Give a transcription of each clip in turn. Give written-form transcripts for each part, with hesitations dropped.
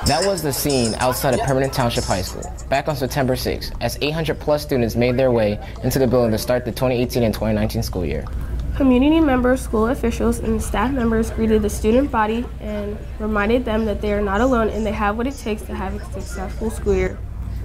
That was the scene outside of Pemberton Township High School back on September 6th as 800 plus students made their way into the building to start the 2018 and 2019 school year. Community members, school officials, and staff members greeted the student body and reminded them that they are not alone and they have what it takes to have a successful school year.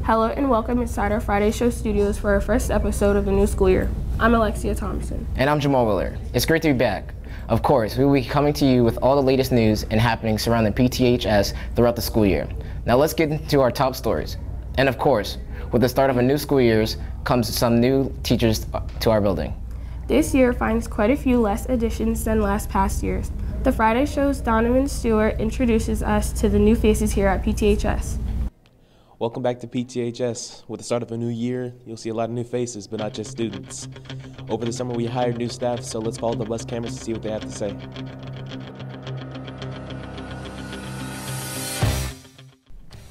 Hello and welcome inside our Friday Show studios for our first episode of the new school year. I'm Alexia Thompson. And I'm Jamal Willard. It's great to be back. Of course, we will be coming to you with all the latest news and happenings surrounding PTHS throughout the school year. Now let's get into our top stories. And of course, with the start of a new school year comes some new teachers to our building. This year finds quite a few less additions than past years. The Friday Show's Donovan Stewart introduces us to the new faces here at PTHS. Welcome back to PTHS. With the start of a new year, you'll see a lot of new faces, but not just students. Over the summer, we hired new staff, so let's follow the bus cameras to see what they have to say.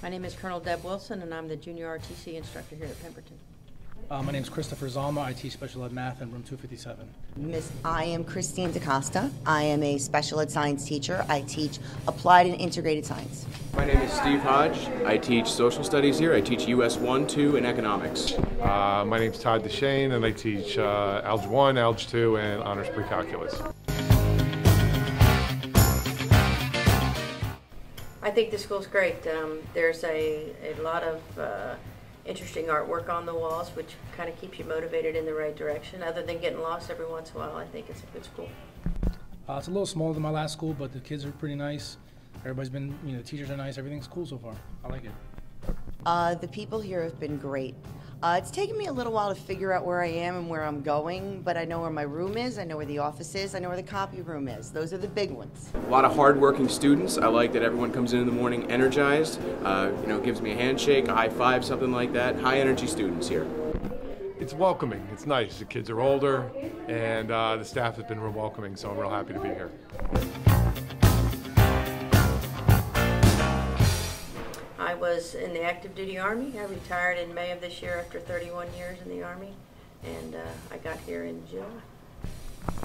My name is Colonel Deb Wilson, and I'm the junior RTC instructor here at Pemberton. My name is Christopher Zalma. I teach special ed math in room 257. I am Christine DaCosta. I am a special ed science teacher. I teach applied and integrated science. My name is Steve Hodge. I teach social studies here. I teach US 1, 2, and economics. My name is Todd DeShane, and I teach Alg 1, Alg 2, and honors pre-calculus. I think the school's great. There's a lot of interesting artwork on the walls, which kind of keeps you motivated in the right direction. Other than getting lost every once in a while, I think it's a good school. It's a little smaller than my last school, but the kids are pretty nice. Everybody's been, the teachers are nice. Everything's cool so far. I like it. The people here have been great. It's taken me a little while to figure out where I am and where I'm going, but I know where my room is, I know where the office is, I know where the copy room is. Those are the big ones. A lot of hard-working students. I like that everyone comes in the morning energized, gives me a handshake, a high five, something like that. High-energy students here. It's welcoming. It's nice. The kids are older, and the staff has been real welcoming, so I'm real happy to be here. I was in the active duty Army. I retired in May of this year after 31 years in the Army, and I got here in July.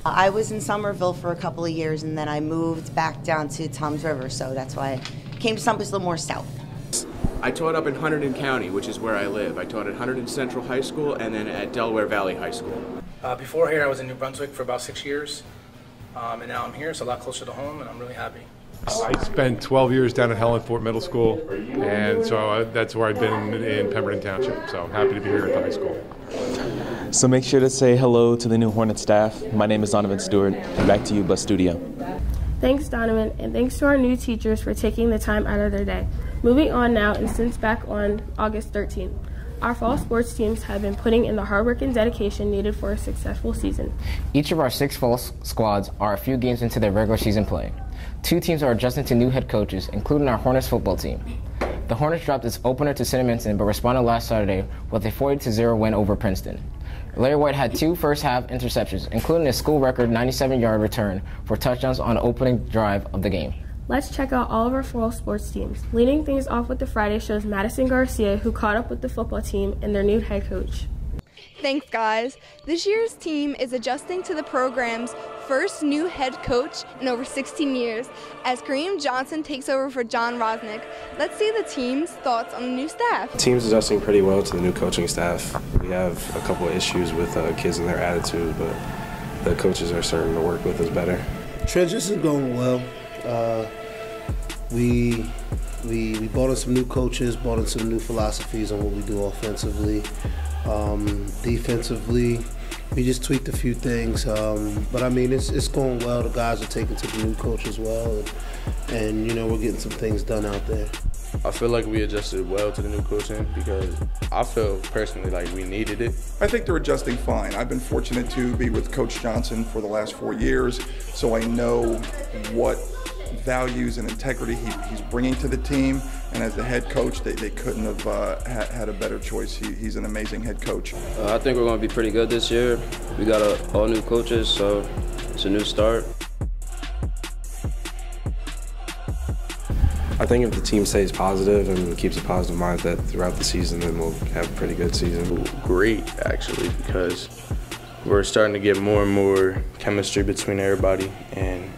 I was in Somerville for a couple of years, and then I moved back down to Toms River, so that's why I came to someplace a little more south. I taught up in Hunterdon County, which is where I live. I taught at Hunterdon Central High School and then at Delaware Valley High School. Before here, I was in New Brunswick for about 6 years, and now I'm here, so a lot closer to home, and I'm really happy. I spent 12 years down at Helen Fort Middle School, and so that's where I've been in Pemberton Township, so I'm happy to be here at the high school. So make sure to say hello to the new Hornet staff. My name is Donovan Stewart, and back to you, Bus Studio. Thanks, Donovan, and thanks to our new teachers for taking the time out of their day. Moving on now, and since back on August 13th, our fall sports teams have been putting in the hard work and dedication needed for a successful season. Each of our 6 fall squads are a few games into their regular season play. 2 teams are adjusting to new head coaches, including our Hornets football team. The Hornets dropped its opener to Cinnamon, but responded last Saturday with a 40-0 win over Princeton. Larry White had 2 first-half interceptions, including a school record 97-yard return for touchdowns on the opening drive of the game. Let's check out all of our fall sports teams. Leading things off with the Friday Show's Madison Garcia, who caught up with the football team and their new head coach. Thanks, guys. This year's team is adjusting to the program's first new head coach in over 16 years as Kareem Johnson takes over for John Rosnick. Let's see the team's thoughts on the new staff. The team's adjusting pretty well to the new coaching staff. We have a couple of issues with kids and their attitude, but the coaches are starting to work with us better. Transition's going well. We brought in some new coaches, brought in some new philosophies on what we do offensively. Defensively, we just tweaked a few things, but I mean it's going well. The guys are taking to the new coach as well, and we're getting some things done out there. I feel like we adjusted well to the new coaching because I feel personally like we needed it. I think they're adjusting fine. I've been fortunate to be with Coach Johnson for the last 4 years, so I know what values and integrity he's bringing to the team, and as the head coach, they couldn't have had a better choice. He's an amazing head coach. I think we're going to be pretty good this year. We got all new coaches, so it's a new start. I think if the team stays positive and keeps a positive mindset throughout the season, then we'll have a pretty good season. Great, actually, because we're starting to get more and more chemistry between everybody, and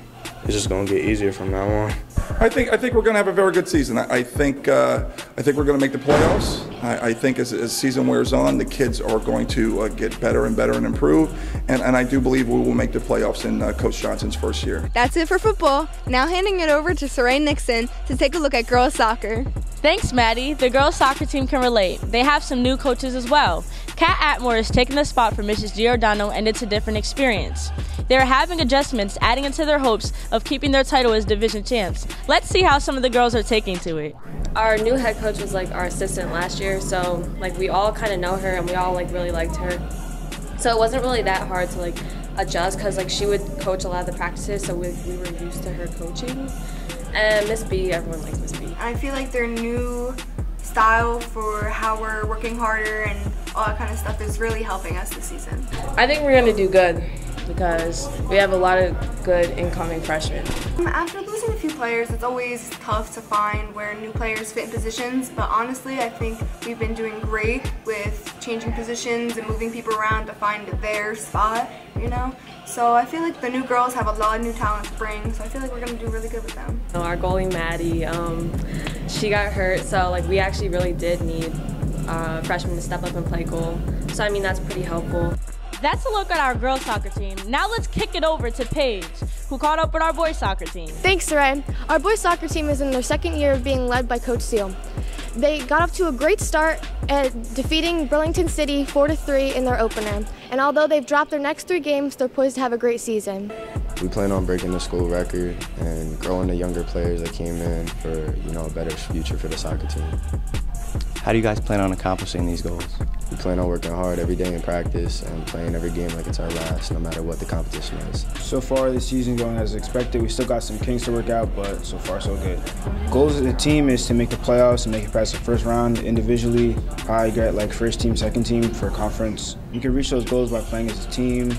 it's just going to get easier from now on. I think we're going to have a very good season. I think we're going to make the playoffs. I think as season wears on, the kids are going to get better and better and improve. And I do believe we will make the playoffs in Coach Johnson's first year. That's it for football. Now handing it over to Saray Nixon to take a look at girls soccer. Thanks, Maddie. The girls soccer team can relate. They have some new coaches as well. Kat Atmore is taking the spot for Mrs. Giordano, and it's a different experience. They are having adjustments, adding into their hopes of keeping their title as division champs. Let's see how some of the girls are taking to it. Our new head coach was like our assistant last year, so like we all kind of know her and we all like really liked her. So it wasn't really that hard to like adjust because like she would coach a lot of the practices, so we were used to her coaching. And Miss B, everyone likes Miss B. I feel like their new style for how we're working harder and all that kind of stuff is really helping us this season. I think we're going to do good because we have a lot of good incoming freshmen. After losing a few players, it's always tough to find where new players fit in positions, but honestly, I think we've been doing great with changing positions and moving people around to find their spot, you know? So I feel like the new girls have a lot of new talent to bring, so I feel like we're going to do really good with them. Our goalie, Maddie, she got hurt, so like we actually really did need freshmen to step up and play goal. So I mean, that's pretty helpful. That's a look at our girls soccer team. Now let's kick it over to Paige, who caught up with our boys soccer team. Thanks, Saray. Our boys soccer team is in their second year of being led by Coach Seal. They got off to a great start at defeating Burlington City 4-3 in their opener. And although they've dropped their next 3 games, they're poised to have a great season. We plan on breaking the school record and growing the younger players that came in for, a better future for the soccer team. How do you guys plan on accomplishing these goals? We plan on working hard every day in practice and playing every game like it's our last, no matter what the competition is. So far this season going as expected. We still got some kinks to work out, but so far so good. Goals of the team is to make the playoffs and make it past the first round. Individually, probably get like first team, second team for conference. We can reach those goals by playing as a team,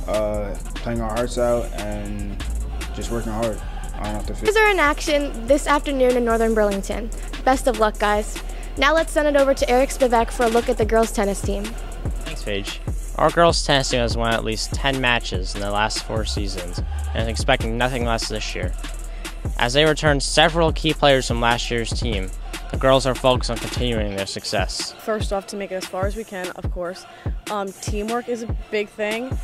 playing our hearts out, and just working hard on off the field. Boys are in action this afternoon in Northern Burlington. Best of luck, guys. Now let's send it over to Eric Spivak for a look at the girls' tennis team. Thanks, Paige. Our girls' tennis team has won at least 10 matches in the last 4 seasons and is expecting nothing less this year. As they return several key players from last year's team, the girls are focused on continuing their success. First off, to make it as far as we can, of course. Teamwork is a big thing.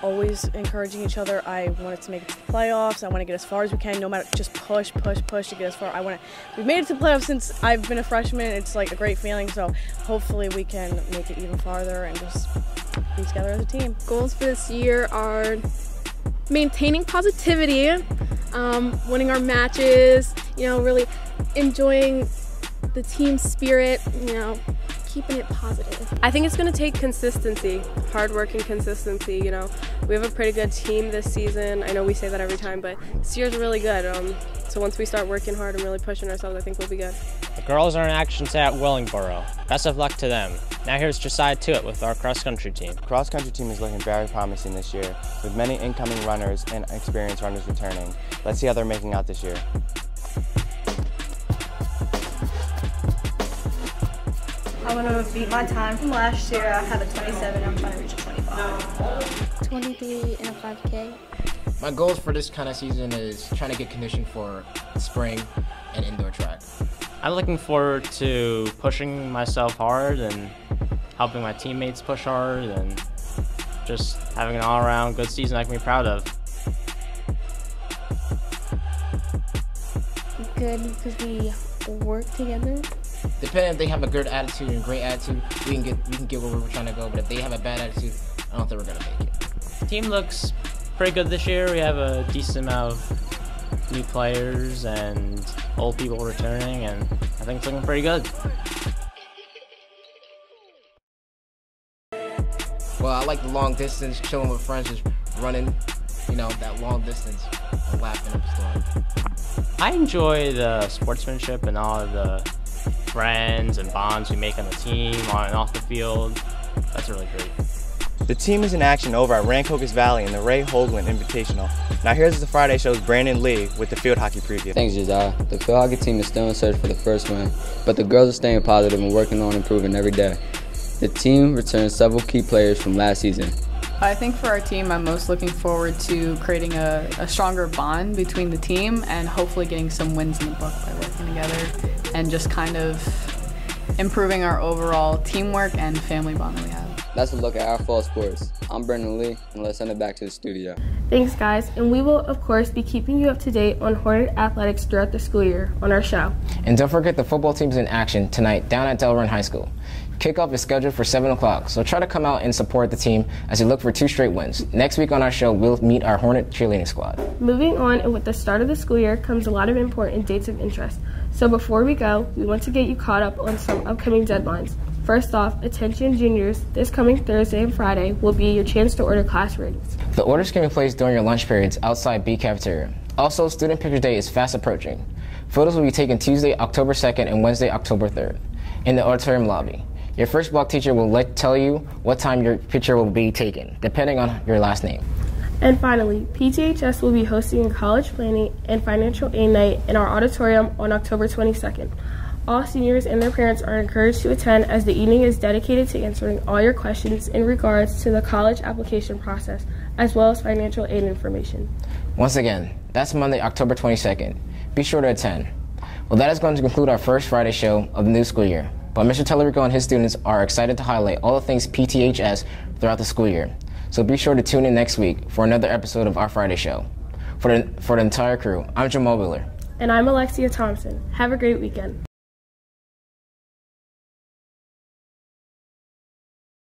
Always encouraging each other. I wanted to make it to the playoffs. I want to get as far as we can, no matter, just push to get as far. We've made it to the playoffs since I've been a freshman. It's like a great feeling, so hopefully we can make it even farther and just be together as a team. Goals for this year are maintaining positivity, winning our matches, really enjoying the team spirit, keeping it positive. I think it's going to take consistency, hard work and consistency. We have a pretty good team this season. I know we say that every time, but this year's really good. So once we start working hard and really pushing ourselves, I think we'll be good. The girls are in action today at Willingboro. Best of luck to them. Now here's Josiah Tuitt with our cross-country team. Cross-country team is looking very promising this year, with many incoming runners and experienced runners returning. Let's see how they're making out this year. I want to beat my time from last year. I had a 27, I'm trying to reach a 25. 23 in a 5K. My goals for this kind of season is trying to get conditioned for spring and indoor track. I'm looking forward to pushing myself hard and helping my teammates push hard and just having an all-around good season I can be proud of. Good because we work together. Depending if they have a good attitude and great attitude, we can get where we're trying to go. But if they have a bad attitude, I don't think we're gonna make it. The team looks pretty good this year. We have a decent amount of new players and old people returning, and I think it's looking pretty good. Well, I like the long distance, chilling with friends, just running, that long distance and laughing up a storm. I enjoy the sportsmanship and all of the friends and bonds we make on the team, on and off the field. That's really great. The team is in action over at Rancocas Valley in the Ray Hoagland Invitational. Now here's the Friday Show's Brandon Lee with the field hockey preview. Thanks, Josiah. The field hockey team is still in search for the first win, but the girls are staying positive and working on improving every day. The team returned several key players from last season. I think for our team, I'm most looking forward to creating a stronger bond between the team and hopefully getting some wins in the book by working together and just kind of improving our overall teamwork and family bond that we have. That's a look at our fall sports. I'm Brendan Lee, and let's send it back to the studio. Thanks, guys, and we will, of course, be keeping you up to date on Hornet athletics throughout the school year on our show. And don't forget the football team's in action tonight down at Delran High School. Kickoff is scheduled for 7 o'clock, so try to come out and support the team as they look for 2 straight wins. Next week on our show, we'll meet our Hornet cheerleading squad. Moving on, and with the start of the school year comes a lot of important dates of interest. So before we go, we want to get you caught up on some upcoming deadlines. First off, attention juniors, this coming Thursday and Friday will be your chance to order class rings. The orders can be placed during your lunch periods outside B cafeteria. Also, Student Picture Day is fast approaching. Photos will be taken Tuesday, October 2nd and Wednesday, October 3rd in the auditorium lobby. Your first block teacher will tell you what time your picture will be taken, depending on your last name. And finally, PTHS will be hosting a college planning and financial aid night in our auditorium on October 22nd. All seniors and their parents are encouraged to attend as the evening is dedicated to answering all your questions in regards to the college application process, as well as financial aid information. Once again, that's Monday, October 22nd. Be sure to attend. Well, that is going to conclude our first Friday show of the new school year. But Mr. Tellerico and his students are excited to highlight all the things PTHS throughout the school year. So be sure to tune in next week for another episode of our Friday show. For the entire crew, I'm Jamal Wheeler. And I'm Alexia Thompson. Have a great weekend.